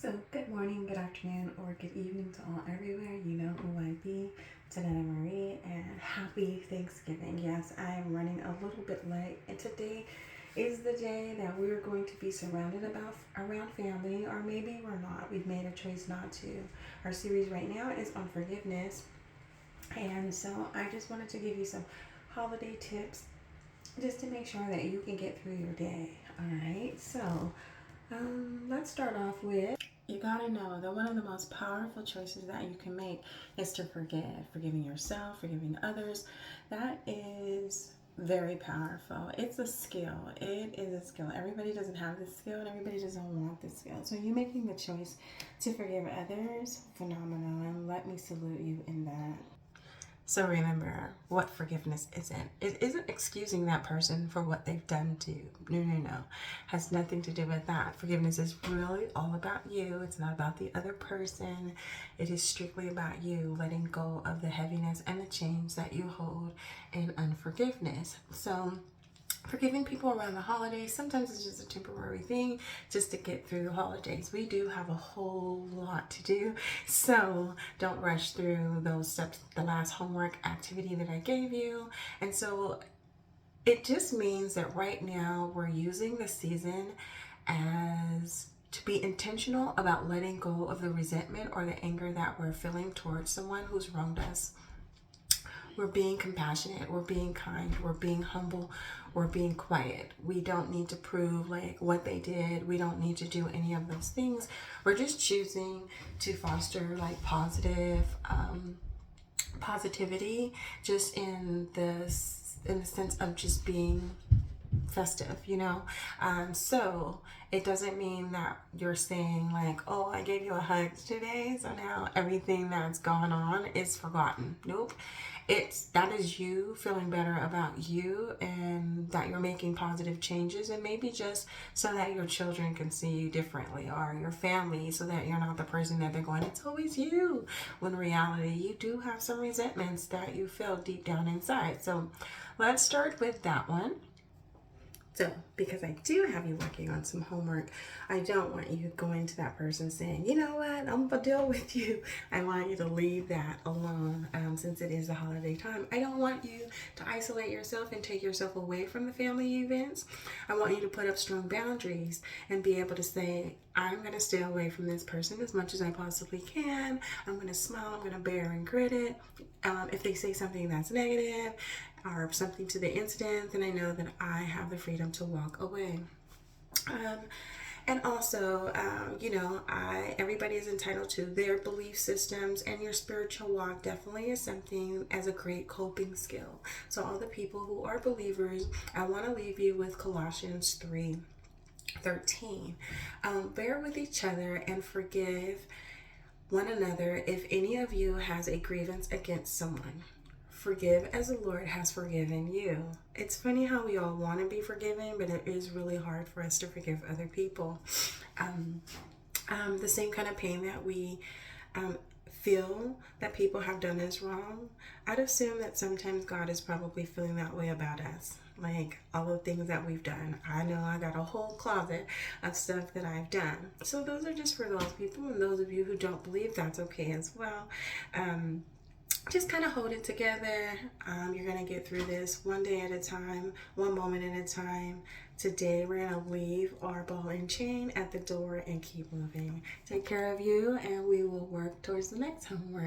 So, good morning, good afternoon, or good evening to all everywhere. You know who I be, Janetta Marie, and happy Thanksgiving. Yes, I am running a little bit late, and today is the day that we're going to be surrounded around family, or maybe we're not. We've made a choice not to. Our series right now is on forgiveness, and so I just wanted to give you some holiday tips just to make sure that you can get through your day. All right, so let's start off with you gotta know that one of the most powerful choices that you can make is to forgive. Forgiving yourself, forgiving others. That is very powerful. It's a skill. It is a skill. Everybody doesn't have this skill and everybody doesn't want this skill. So you making the choice to forgive others, phenomenal. And let me salute you in that. So remember what forgiveness isn't. It isn't excusing that person for what they've done to you. No. Has nothing to do with that. Forgiveness is really all about you. It's not about the other person. It is strictly about you letting go of the heaviness and the chains that you hold in unforgiveness. So forgiving people around the holidays, sometimes it's just a temporary thing just to get through the holidays. We do have a whole lot to do, so don't rush through those steps, the last homework activity that I gave you. And so it just means that right now we're using the season as to be intentional about letting go of the resentment or the anger that we're feeling towards someone who's wronged us. We're being compassionate, we're being kind, we're being humble, we're being quiet. We don't need to prove like what they did. We don't need to do any of those things. We're just choosing to foster like positivity just in the sense of just being festive, so it doesn't mean that you're saying like, oh, I gave you a hug today, so now everything that's gone on is forgotten. Nope. That is you feeling better about you and that you're making positive changes, and maybe just so that your children can see you differently, or your family, so that you're not the person that they're going, it's always you, when in reality you do have some resentments that you feel deep down inside. So let's start with that one. So, because I do have you working on some homework, I don't want you going to that person saying, you know what, I'm going to deal with you. I want you to leave that alone since it is the holiday time. I don't want you to isolate yourself and take yourself away from the family events. I want you to put up strong boundaries and be able to say, I'm going to stay away from this person as much as I possibly can. I'm going to smile, I'm going to bear and grit it. If they say something that's negative, or something to the incident, then I know that I have the freedom to walk away. And also, everybody is entitled to their belief systems, and your spiritual walk definitely is something as a great coping skill. So all the people who are believers, I want to leave you with Colossians 3:13. Bear with each other and forgive one another if any of you has a grievance against someone. Forgive as the Lord has forgiven you. It's funny how we all want to be forgiven, but it is really hard for us to forgive other people. The same kind of pain that we feel that people have done us wrong, I'd assume that sometimes God is probably feeling that way about us. Like all the things that we've done. I know I got a whole closet of stuff that I've done. So those are just for those people, and those of you who don't believe, that's okay as well. Just kind of hold it together. You're going to get through this one day at a time, one moment at a time. Today, we're going to leave our ball and chain at the door and keep moving. Take care of you, and we will work towards the next homework.